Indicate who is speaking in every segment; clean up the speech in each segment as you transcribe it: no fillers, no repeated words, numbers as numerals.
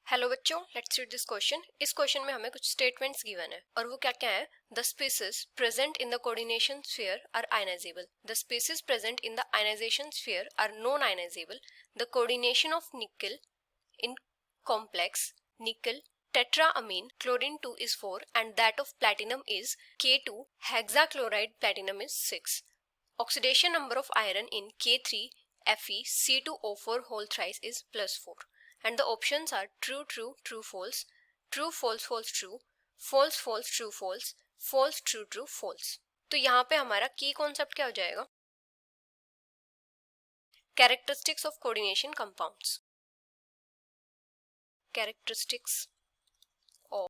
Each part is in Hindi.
Speaker 1: हेलो बच्चों, लेट्स रीड दिस क्वेश्चन। इस क्वेश्चन में हमें कुछ स्टेटमेंट्स गिवन है और वो क्या क्या है। The species present in the coordination sphere are ionizable. The species present in the ionization sphere are non ionizable. The coordination of nickel in complex nickel tetraamine chlorine 2 is 4 and that of platinum is K2 hexachloride platinum is 6. Oxidation number of iron in K3 Fe C2O4 whole thrice is +4 and the options are true true true false, true false false true, false false true false, false true true false. तो यहाँ पे हमारा की कॉन्सेप्ट क्या हो जाएगा? Characteristics of coordination compounds. Characteristics of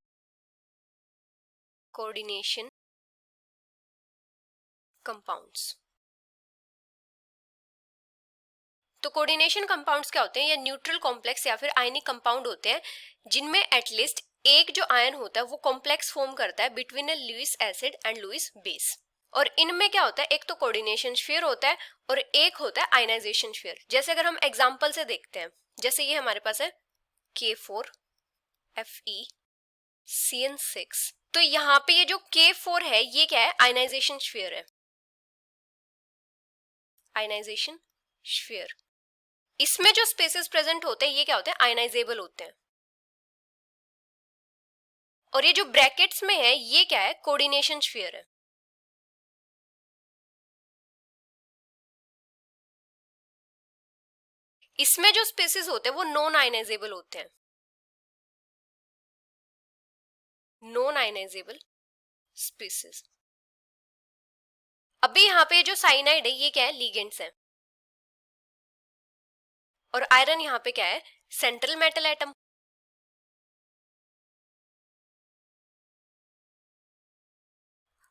Speaker 1: coordination compounds। तो कोऑर्डिनेशन कंपाउंड्स क्या होते हैं? ये न्यूट्रल कॉम्प्लेक्स या फिर आयनिक कंपाउंड होते हैं जिनमें एटलीस्ट एक जो आयन होता है वो कॉम्प्लेक्स फॉर्म करता है between a Lewis acid and Lewis base. और इनमें क्या होता है? एक तो कोऑर्डिनेशन स्फीयर होता है और एक होता है आयनाइजेशन स्फीयर। जैसे अगर हम एग्जांपल से देखते हैं, जैसे ये हमारे पास है K4 Fe CN6। तो यहाँ पे ये जो K4 है ये क्या है? आयनाइजेशन स्फीयर है। आयनाइजेशन स्फीयर, इसमें जो स्पेसेस प्रेजेंट होते हैं ये क्या होते हैं? आयनाइजेबल होते हैं। और ये जो ब्रैकेट्स में है ये क्या है? कोऑर्डिनेशन स्फीयर है। इसमें जो स्पेसेस होते हैं वो नॉन आयनाइजेबल होते हैं। Non ionizable species. अभी यहाँ पे जो साइनाइड है ये क्या है? लिगेंड्स है। और आयरन यहाँ पे क्या है? Central metal atom.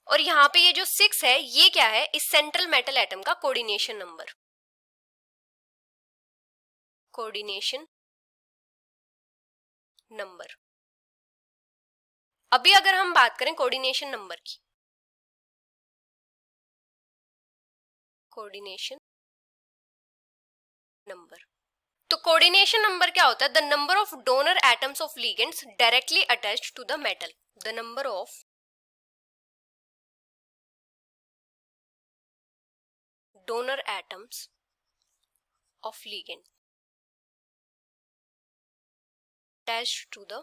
Speaker 1: और यहाँ पे ये जो 6 है ये क्या है? इस सेंट्रल मेटल एटम का कोऑर्डिनेशन नंबर। Coordination number. अभी अगर हम बात करें कोऑर्डिनेशन नंबर की, कोऑर्डिनेशन नंबर, तो कोऑर्डिनेशन नंबर क्या होता है? The number of donor atoms of ligands directly attached to the metal. The number of donor atoms of ligand attached to the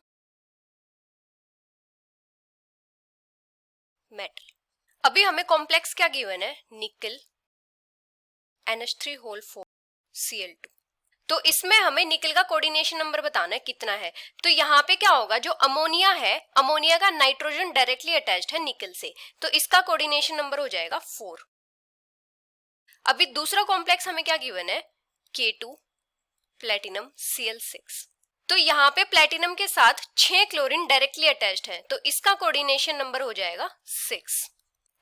Speaker 1: metal. अभी हमें कॉम्प्लेक्स क्या गिवन है? निकल NH3 होल 4 Cl2। तो इसमें हमें निकल का कोऑर्डिनेशन नंबर बताना है कितना है। तो यहाँ पे क्या होगा? जो अमोनिया है, अमोनिया का नाइट्रोजन डायरेक्टली अटैच्ड है निकल से, तो इसका कोऑर्डिनेशन नंबर हो जाएगा 4। अभी दूसरा कॉम्प्लेक्स हमें क्या गिवन है? K2 platinum Cl6। तो यहाँ पे प्लेटिनम के साथ 6 क्लोरीन डायरेक्टली अटैच्ड है, तो इसका कोऑर्डिनेशन नंबर हो जाएगा 6।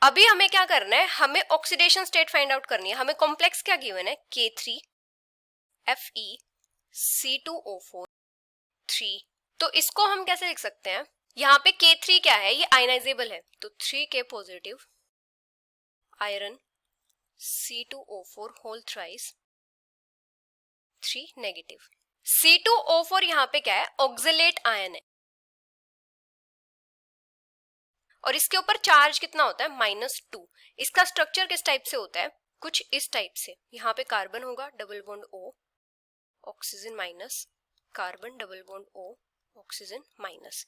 Speaker 1: अभी हमें क्या करना है? हमें ऑक्सीडेशन स्टेट फाइंड आउट करनी है। हमें कॉम्प्लेक्स क्या गिवन है? K3 Fe C2O4 3। तो इसको हम कैसे लिख सकते हैं? यहाँ पे K3 क्या है? ये आयनाइजेबल है, तो 3K positive iron C2O4 whole thrice 3 negative. C2O4 यहाँ पे क्या है? ऑक्सलेट आयन है और इसके ऊपर चार्ज कितना होता है? -2। इसका स्ट्रक्चर किस टाइप से होता है? कुछ इस टाइप से। यहाँ पे कार्बन होगा, double bond O, oxygen minus, carbon double bond O, oxygen minus.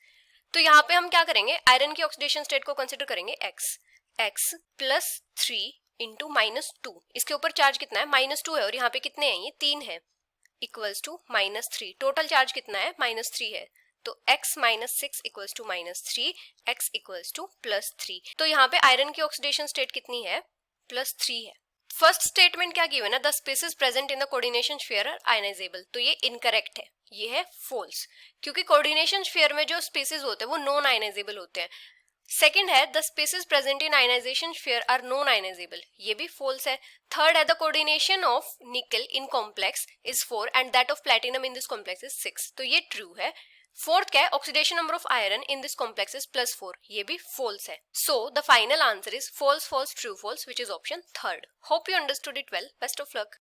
Speaker 1: तो यहाँ पे हम क्या करेंगे? आयरन की ऑक्सीडेशन स्टेट को कंसिडर करेंगे x +3 इंटू -2। इसके ऊपर चार्ज कितना है? -2 है और यहाँ पे कितने हैं? ये 3 है, इक्वल्स टू -3। टोटल चार्ज कितना है? -3 है, तो x -6 equals to -3, x equals to +3। तो यहाँ पे आयरन की ऑक्सीडेशन स्टेट कितनी है? +3 है। फर्स्ट स्टेटमेंट क्या गिवन है? The species present in the coordination sphere are ionizable. तो ये इनकरेक्ट है, ये है फॉल्स, क्योंकि कोऑर्डिनेशन स्फीयर में जो स्पेसेस होते हैं वो नॉन आयनाइजेबल होते हैं। सेकंड है the species present in ionization sphere are non ionizable, ये भी फॉल्स है। थर्ड है the coordination of nickel in complex is 4 and that of platinum in this complex is 6, तो ये ट्रू है। फोर्थ क्या है? Oxidation number of iron in this complex is +4, ये भी फॉल्स है। So the final answer is false false true false, which is option third. Hope you understood it well. Best of luck.